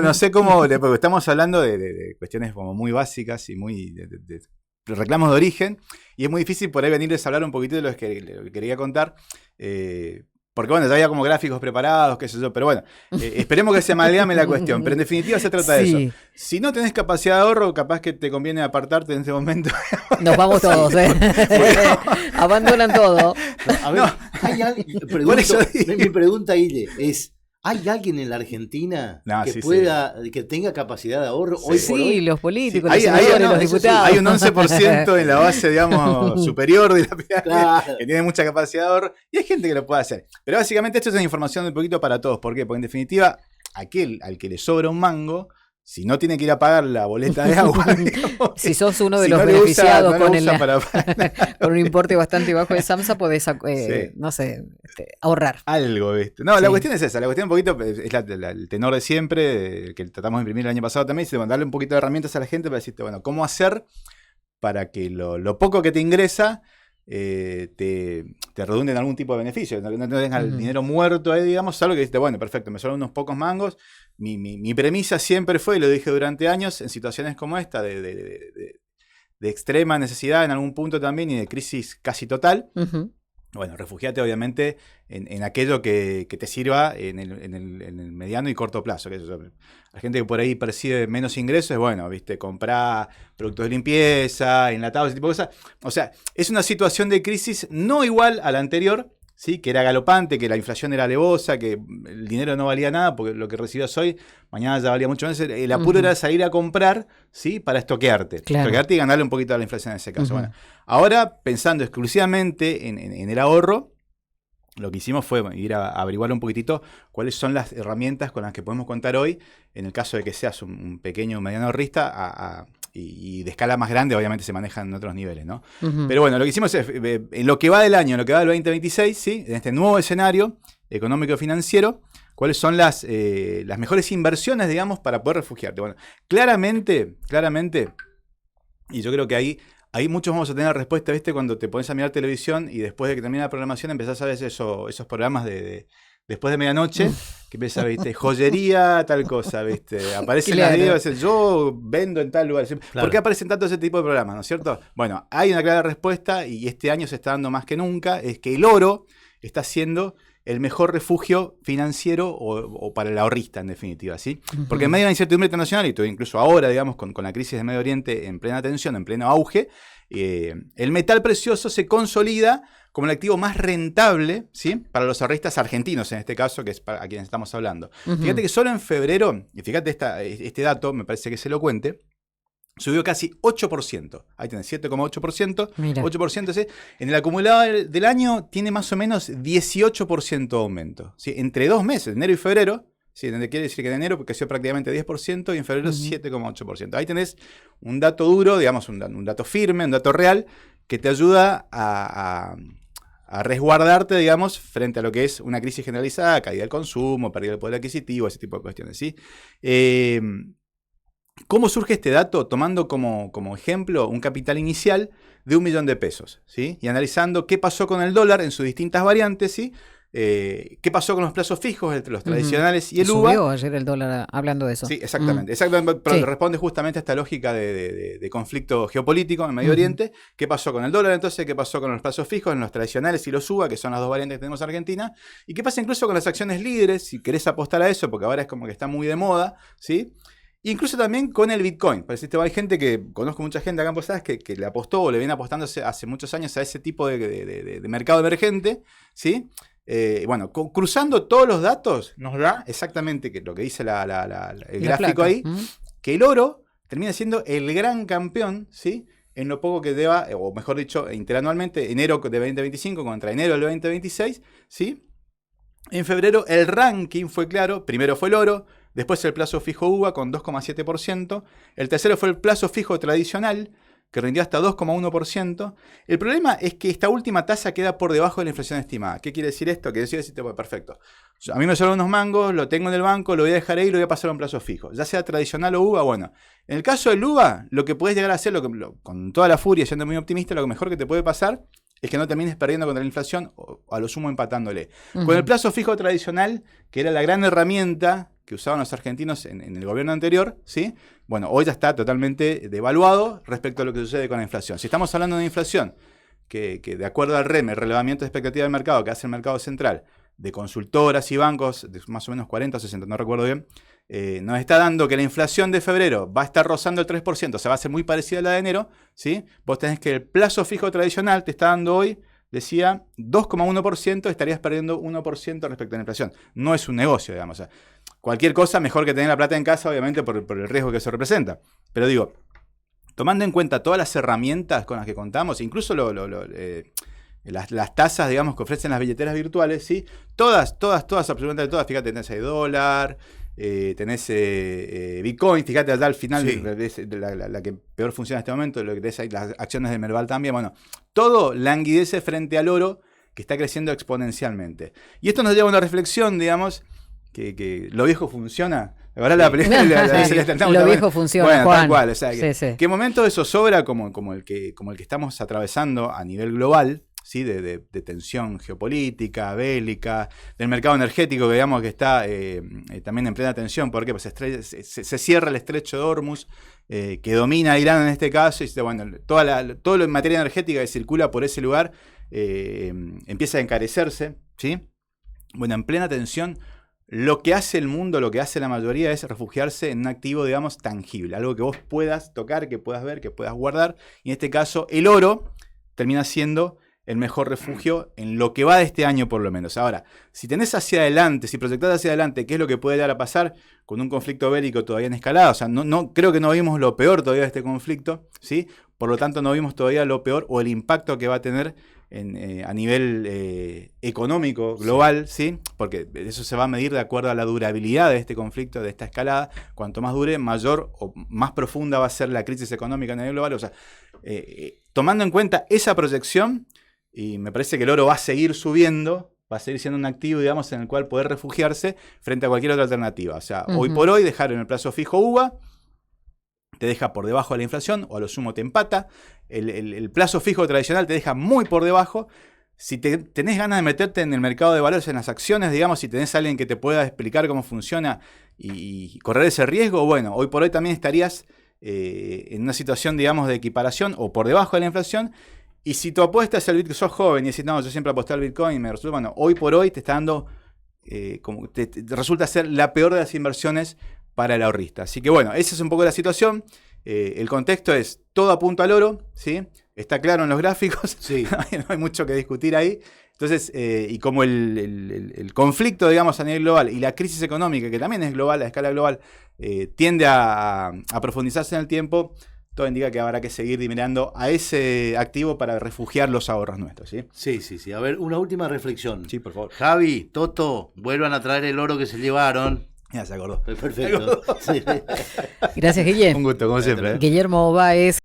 No sé cómo, porque estamos hablando de cuestiones como muy básicas y muy de reclamos de origen, y es muy difícil por ahí venirles a hablar un poquito de lo que quería contar, porque bueno, ya había como gráficos preparados, qué sé yo, pero bueno, esperemos que se amalgame la cuestión, pero en definitiva se trata de eso. Sí, Si no tenés capacidad de ahorro, capaz que te conviene apartarte en este momento. nos vamos todos, abandonan todo. A ver, No, hay alguien, por eso digo. mi pregunta, Ile, es, ¿hay alguien en la Argentina No, que sí, pueda, que tenga capacidad de ahorro Sí. hoy por Sí, hoy? los políticos, Sí, los hay- senadores, no, los eso sí, diputados. Hay un 11% en la base, digamos, superior de la pirámide, Claro. que tiene mucha capacidad de ahorro, y hay gente que lo puede hacer. Pero básicamente esto es una información de un poquito para todos. ¿Por qué? Porque en definitiva, aquel al que le sobra un mango, si no tiene que ir a pagar la boleta de agua, digamos, Si sos uno de si los no le usa- beneficiados no lo con, usa para con un importe bastante bajo de SAMSA, podés, Sí. no sé, ahorrar. algo, ¿viste? No, la Sí. cuestión es esa, la cuestión un poquito es el tenor de siempre, que tratamos de imprimir el año pasado también, es de darle un poquito de herramientas a la gente para decirte, bueno, ¿cómo hacer para que lo poco que te ingresa te redunde en algún tipo de beneficio? No tengas el dinero muerto ahí, digamos, salvo que dijiste, bueno, perfecto, me sobran unos pocos mangos. Mi premisa siempre fue, y lo dije durante años, en situaciones como esta, de extrema necesidad en algún punto también y de crisis casi total. Ujú. Bueno, refugiate obviamente en aquello que te sirva en el mediano y corto plazo. La gente que por ahí percibe menos ingresos, es bueno, ¿viste? Comprar productos de limpieza, enlatados, ese tipo de cosas. O sea, es una situación de crisis no igual a la anterior, ¿sí? Que era galopante, que la inflación era alevosa, que el dinero no valía nada, porque lo que recibías hoy, mañana ya valía mucho menos. El apuro era salir a comprar, ¿sí? Para estoquearte. Claro. Estoquearte y ganarle un poquito a la inflación en ese caso. Ujú. Bueno, ahora, pensando exclusivamente en el ahorro, lo que hicimos fue ir a averiguar un poquitito cuáles son las herramientas con las que podemos contar hoy, en el caso de que seas un pequeño o mediano ahorrista, y de escala más grande, obviamente se manejan en otros niveles, ¿no? Ujú. Pero bueno, lo que hicimos es, en lo que va del año, en lo que va del 2026, ¿sí? En este nuevo escenario económico-financiero, cuáles son las mejores inversiones, digamos, para poder refugiarte. Bueno, claramente, y yo creo que ahí muchos vamos a tener respuesta, ¿viste? Cuando te pones a mirar televisión y después de que termina la programación empezás a ver esos programas de después de medianoche, que empieza, ¿viste? Joyería, tal cosa, ¿viste? Aparecen Claro. las videos, yo vendo en tal lugar. ¿Por Claro. qué aparecen tanto ese tipo de programas, ¿no es cierto? Bueno, hay una clara respuesta y este año se está dando más que nunca, es que el oro está siendo el mejor refugio financiero o para el ahorrista, en definitiva, ¿sí? Porque en medio de la incertidumbre internacional, y todo incluso ahora, digamos, con la crisis de Medio Oriente en plena tensión, en pleno auge, el metal precioso se consolida como el activo más rentable, ¿sí? Para los ahorristas argentinos, en este caso, que es a quienes estamos hablando. Ujú. Fíjate que solo en febrero, y fíjate este dato, me parece que es elocuente, subió casi 8%. Ahí tenés 7,8%. Mira. 8%, ¿sí? En el acumulado del año tiene más o menos 18% de aumento, ¿sí? Entre 2 meses, enero y febrero. Sí, quiere decir que en enero creció prácticamente 10% y en febrero 7,8%. Ahí tenés un dato duro, digamos, un dato firme, un dato real, que te ayuda a resguardarte, digamos, frente a lo que es una crisis generalizada, caída del consumo, pérdida del poder adquisitivo, ese tipo de cuestiones, ¿sí? ¿Cómo surge este dato? Tomando como ejemplo un capital inicial de 1 millón de pesos, ¿sí? Y analizando qué pasó con el dólar en sus distintas variantes, ¿sí? ¿Qué pasó con los plazos fijos entre los tradicionales y el UVA? Subió ayer el dólar hablando de eso. Sí, exactamente. Pero Sí. responde justamente a esta lógica de conflicto geopolítico en Medio Oriente. ¿Qué pasó con el dólar entonces? ¿Qué pasó con los plazos fijos en los tradicionales y los UVA, que son las dos variantes que tenemos en Argentina? ¿Y qué pasa incluso con las acciones líderes? Si querés apostar a eso, porque ahora es como que está muy de moda, ¿sí? Incluso también con el Bitcoin. Hay gente conozco mucha gente acá en Posadas que le apostó o le viene apostando hace muchos años a ese tipo de mercado emergente, ¿sí? Bueno, cruzando todos los datos nos da exactamente lo que dice el gráfico placa. ahí, que el oro termina siendo el gran campeón, ¿sí? En lo poco que lleva, o mejor dicho, interanualmente, enero de 2025 contra enero del 2026, ¿sí? En febrero el ranking fue claro, primero fue el oro, después el plazo fijo UVA con 2,7%, el tercero fue el plazo fijo tradicional, que rindió hasta 2,1%. El problema es que esta última tasa queda por debajo de la inflación estimada. ¿Qué quiere decir esto? Que decirte, bueno, perfecto. A mí me sobran unos mangos, lo tengo en el banco, lo voy a dejar ahí y lo voy a pasar a un plazo fijo. Ya sea tradicional o UVA, bueno. En el caso del UVA, lo que puedes llegar a hacer, con toda la furia, siendo muy optimista, lo mejor que te puede pasar es que no termines perdiendo contra la inflación o a lo sumo empatándole. Con el plazo fijo tradicional, que era la gran herramienta que usaban los argentinos en el gobierno anterior, ¿sí? Bueno, hoy ya está totalmente devaluado respecto a lo que sucede con la inflación. Si estamos hablando de inflación, que de acuerdo al REM, el relevamiento de expectativa del mercado que hace el mercado central, de consultoras y bancos, de más o menos 40 o 60, no recuerdo bien, nos está dando que la inflación de febrero va a estar rozando el 3%, o sea, va a ser muy parecida a la de enero, ¿sí? Vos tenés que el plazo fijo tradicional te está dando hoy, decía, 2,1%, estarías perdiendo 1% respecto a la inflación. No es un negocio, digamos. O sea, cualquier cosa mejor que tener la plata en casa, obviamente, por el riesgo que eso representa. Pero digo, tomando en cuenta todas las herramientas con las que contamos, incluso las tasas, digamos, que ofrecen las billeteras virtuales, ¿sí? Todas, absolutamente todas. Fíjate, tenés ahí dólar, tenés Bitcoin, fíjate allá al final, Sí. la que peor funciona en este momento, lo que tenés ahí, las acciones de Merval también, bueno, todo languidece frente al oro, que está creciendo exponencialmente. Y esto nos lleva a una reflexión, digamos, que lo viejo funciona. Ahora la película Lo viejo funciona, bueno, Juan. tal cual. O sea, Sí, sí. ¿qué momento de zozobra como el que estamos atravesando a nivel global, ¿sí? de tensión geopolítica, bélica, del mercado energético, que digamos que está también en plena tensión? ¿Por qué? Pues se cierra el estrecho de Hormuz, que domina a Irán en este caso, y bueno, todo lo en materia energética que circula por ese lugar empieza a encarecerse, ¿sí? Bueno, en plena tensión, lo que hace el mundo, lo que hace la mayoría es refugiarse en un activo, digamos, tangible, algo que vos puedas tocar, que puedas ver, que puedas guardar. Y en este caso, el oro termina siendo el mejor refugio en lo que va de este año por lo menos. Ahora, si tenés hacia adelante, si proyectás hacia adelante, ¿qué es lo que puede llegar a pasar con un conflicto bélico todavía en escalada? O sea, creo que no vimos lo peor todavía de este conflicto, ¿sí? Por lo tanto, no vimos todavía lo peor o el impacto que va a tener a nivel económico global, ¿sí? Porque eso se va a medir de acuerdo a la durabilidad de este conflicto, de esta escalada. Cuanto más dure, mayor o más profunda va a ser la crisis económica a nivel global. O sea, tomando en cuenta esa proyección, y me parece que el oro va a seguir subiendo, va a seguir siendo un activo, digamos, en el cual poder refugiarse frente a cualquier otra alternativa. O sea, hoy por hoy dejar en el plazo fijo UVA te deja por debajo de la inflación, o a lo sumo te empata. El plazo fijo tradicional te deja muy por debajo. Si tenés ganas de meterte en el mercado de valores, en las acciones, digamos, si tenés alguien que te pueda explicar cómo funciona y correr ese riesgo, bueno, hoy por hoy también estarías en una situación, digamos, de equiparación o por debajo de la inflación. Y si tu apuesta es el Bitcoin, sos joven y decís, no, yo siempre aposté al Bitcoin y me resulta, bueno, hoy por hoy te está dando, te resulta ser la peor de las inversiones para el ahorrista. Así que bueno, esa es un poco la situación. El contexto es todo apunta al oro, ¿sí? Está claro en los gráficos, Sí. no hay mucho que discutir ahí. Entonces, y como el conflicto, digamos, a nivel global y la crisis económica, que también es global, a escala global, tiende a profundizarse en el tiempo, todo indica que habrá que seguir mirando a ese activo para refugiar los ahorros nuestros, ¿sí? Sí. A ver, una última reflexión. Sí, por favor. Javi, Toto, vuelvan a traer el oro que se llevaron. Ya se acordó. Perfecto. Sí. Gracias, Guille. Un gusto, como siempre. Guillermo Báez.